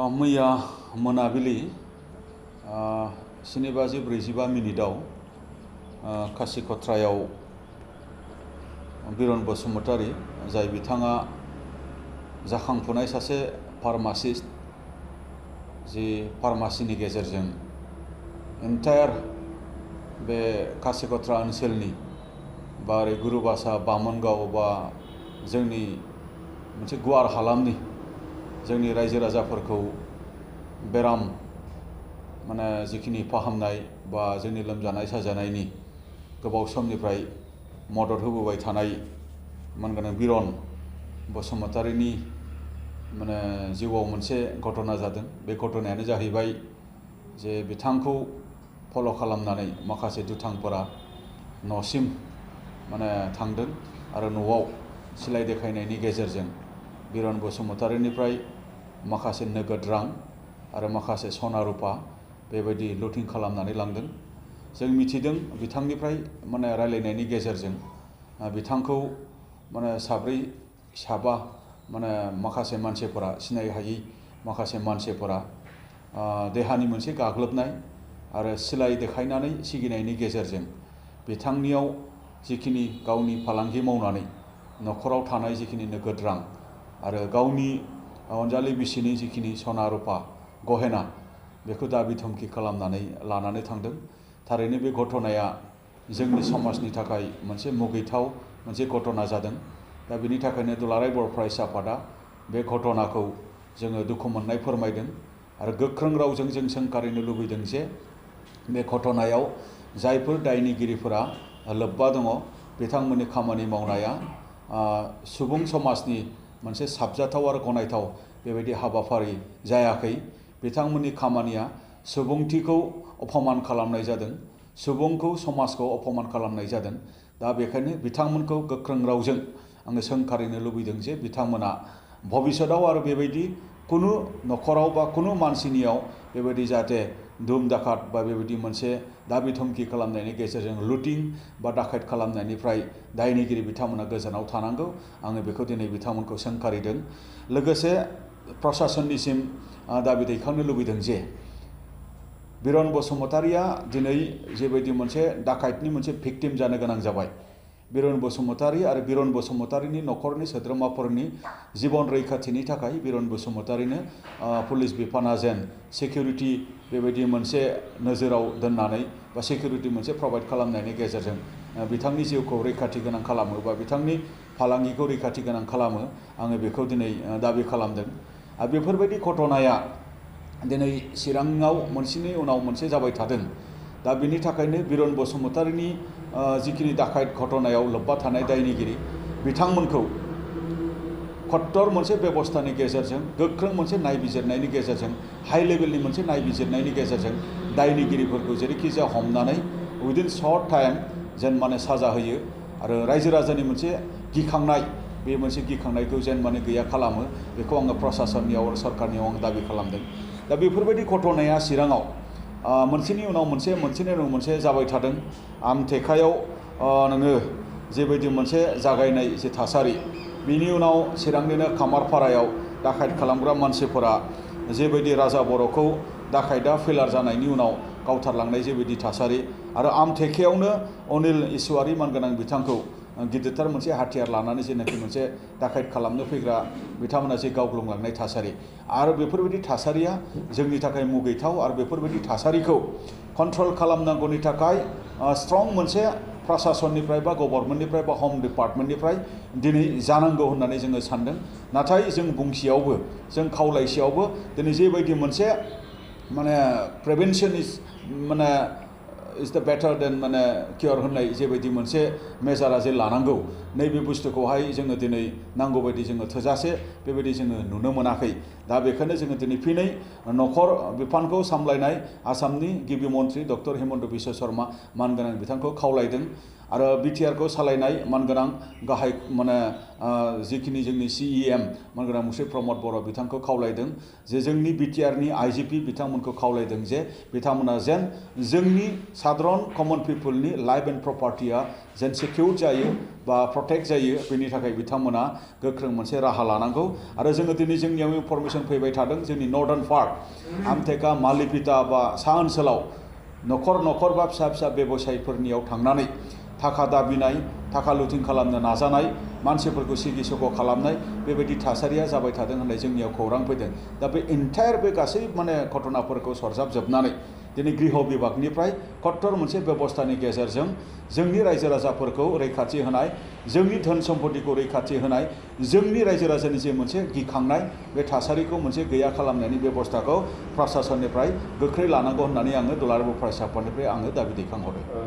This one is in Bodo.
मैया मोनाबिलि 7:45 कासिखत्रायाव बिरन बसुमतारी जाय बिथाङा जाखांफुनाय सासे फार्मासिस्ट जि फार्मासिनि गेजेरजों एन्टायर बे कासिखत्रा ओनसोलनि बा ओरै गुरुबासा बामोनगाव बा जोंनि मोनसे गुवार हालामनि जोंनि रायजो राजाफोरखौ बेराम माने जिखिनि फाहामनाय बा जोंनि लोमजानाय साजानायनि गोबाव समनिफ्राय मदद होबोबाय थानाय मानगोनां बिरन बसुमतारीनि माने जिउआव मोनसे घटना जादों। बे घटनायानो जाहैबाय जे बिथांखौ फल' खालामनानै माखासे दुथांफोरा न'सिम माने थांदों आरो न'आव सिलाइ देखायनायनि गेजेरजों बिरन बसुमतारीनिफ्राय माखासे नोगोद रां आरो माखासे सना रुपा बेबायदि लुटिं खालामनानै लांदों। जों मिथिदों बिथांनिफ्राय माने रायलायनायनि गेजेरजों बिथांखौ माने साब्रै साबा माने माखासे मानसिफोरा सिनाय हायै माखासे मानसिफोरा देहानि मोनसे गाग्लोबनाय आरो सिलाइ देखायनानै सिगिनायनि गेजेरजों बिथांनियाव जिखिनि गावनि फालांगि मावनानै न'खराव थानाय जिखिनि नोगोद रां आरो गावनि अनजालि बिसिनि जिखिनि सना रुपा गहेना बेखौ दाबि धमखि खालामनानै लानानै थांदों। थारैनो बे घटनाया जोंनि समाजनि थाखाय मोनसे मुगैथाव मोनसे घटना जादों। दा बेनि थाखायनो दुलाराय बर' फरायसा आफादा बे घटनाखौ जोङो दुखु मोननाय फोरमायदों आरो गोख्रों रावजों जों सोंखारिनो लुबैदों जे बे घटनायाव जायफोर दायनिगिरिफोरा लोब्बा दङ बिथांमोननि खामानि मावनाया सुबुं समाजनि मोनसे साबजाथाव आरो गनायथाव बेबायदि हाबाफारि जायाखै। बिथांमोननि खामानिया सुबुंथिखौ अपमान खालामनाय जादों, सुबुंखौ समाजखौ अपमान खालामनाय जादों। दा बेखायनो बिथांमोनखौ गोख्रों रावजों आङो सोंखारिनो लुबैदों जे बिथांमोना भबिष्यताव आरो बेबायदि कुनु न'खराव बा कुनु मानसिनियाव बेबायदि जाहाथे दुम दाखात बा बेबायदि मोनसे दाबि धमखि खालामनायनि गेजेरजों लुटिं बा दाखायत खालामनायनिफ्राय दायनिगिरि बिथांमोना गोजानाव थानांगौ। आङो बेखौ दिनै बिथांमोनखौ सोंखारिदों। लोगोसे प्रशासननिसिम दाबि दैखांनो लुबैदों जे बिरन बसुमतारीया दिनै जेबायदि मोनसे दाखायतनि मोनसे भिक्टिम जानो गोनां जाबाय। बिरन बसुमतारी आरो बिरन बसुमतारीनि न'खरनि सोद्रोमाफोरनि जिबन रैखाथिनि थाखाय बिरन बसुमतारीनो पुलिस बिफाना जेन सिकिउरिटि बेबायदि मोनसे नोजोराव दोननानै बा सिकिउरिटि मोनसे प्रभाइड खालामनायनि गेजेरजों बिथांनि जिउखौ रैखाथि गोनां खालामो बा बिथांनि फालांगिखौ रैखाथि गोनां खालामो। आङो बेखौ दिनै दाबि खालामदों। आरो बेफोरबायदि घटनाया दिनै चिराङाव मोनसेनि उनाव मोनसे जाबाय थादों। दा बेनि थाखायनो बिरन बसुमतारीनि जिखिनि दाखायत घटनायाव लोब्बा थानाय दायनिगिरि बिथांमोनखौ कट्टर मोनसे बेबस्थानि गेजेरजों गोख्रों मोनसे नायबिजिरनायनि गेजेरजों हाइ लेभेलनि मोनसे नायबिजिरनायनि गेजेरजों दायनिगिरिफोरखौ जेरैखि जाया हमनानै उइदिन सर्ट टाइम जेन माने साजा होयो आरो रायजो राजानि मोनसे गिखांनाय बे मोनसे गिखांनायखौ जेन माने गैया खालामो बेखौ आङो प्रशासननियाव आरो सरकारनियाव आं दाबि खालामदों। दा बेफोरबायदि घटनाया चिराङाव मोनसेनि उनाव मोनसे मोनसेनि उनाव मोनसे जाबाय थादों। आमथेखायाव नोङो जेबायदि मोनसे जागायनाय जे थासारि बिनि उनाव चिरांनिनो खामारपारायाव दाखायत खालामग्रा मानसिफोरा जेबायदि राजा बर'खौ दाखायदा फेलार जानायनि उनाव गावथारलांनाय जेबायदि थासारि आरो आमथेखायावनो अनिल इसवारि मानगोनां बिथांखौ गिदिरथार मोनसे हाथियार लानानै जेनाखि मोनसे दाखायत खालामनो फैग्रा बिथांमोना जे गावग्लुंलांनाय थासारि आरो बेफोरबायदि थासारिया जोंनि थाखाय मुगैथाव आरो बेफोरबायदि थासारिखौ कन्ट्रल खालामनांगौनि थाखाय स्ट्रं मोनसे प्रशासननिफ्राय बा गभर्नमेन्टनिफ्राय बा हम डिपार्टमेन्टनिफ्राय दिनै जानांगौ होननानै जोङो सानदों। नाथाय जों बुंसेयावबो जों खावलायसेयावबो दिनै जेबायदि मोनसे माने प्रिभेन्सन माने इज द बेटार देन माने कियर होननाय जेबायदि मोनसे मेजारा जे लानांगौ नैबे बुस्थुखौहाय जोङो दिनै नांगौ बायदि जोङो थोजासे बेबायदि जोङो नुनो मोनाखै। दा बेखायनो जोङो दिनै फिनै न'खर बिफानखौ सामलायनाय आसामनि गिबि मन्थ्रि डक्टर हिमन्त बिश्व शर्मा मानगोनां बिथांखौ खावलायदों आरो बिटिआर को सालायनाय मानगोनां गाहाय माने जिखिनि जोंनि CEM मानगोनां मुश्री प्रमद बर' बिथांखौ खावलायदों जे जोंनि बिटिआर नि IGP बिथांमोनखौ खावलायदों जे बिथांमोना जेन जोंनि साधारन कमन पिपलनि लाइफ एंड प्रपार्टिया जेन सिकिउर जायो बा प्रटेक्ट जायो बेनि थाखाय बिथांमोना गोख्रों मोनसे राहा लानांगौ आरो जोङो दिनै जोंनियाव इनफरमेशन फैबाय थादों जोंनि नर्दार्न पार्ट आमटेका मालिपिटा बा सा ओनसोलाव नखर नखर बा फिसा फिसा व्यवसायफोरनियाव थांनानै थाखा दाबिनाय थाखा लुथिं खालामनो नाजानाय मानसिफोरखौ सिगि सग' खालामनाय बेबायदि थासारिया जाबाय थादों होननाय जोंनियाव खौरां फैदों दा बे एन्टायार बे गासै माने घटनाफोरखौ सरजाबजोबनानै दिनै गृह बिभागनिफ्राय कट्टर मोनसे बेबस्थानि गेजेरजों जोंनि रायजो राजाफोरखौ रैखाथि होनाय जोंनि धोन सम्पतिखौ रैखाथि होनाय जोंनि रायजो राजानि जे मोनसे गिखांनाय बे थासारिखौ मोनसे गैया खालामनायनि बेबस्थाखौ प्रशासननिफ्राय गोख्रै लानांगौ होननानै आङो दुलाराय बर' फरायसा आफादनिफ्राय आङो दाबि दैखांहरो।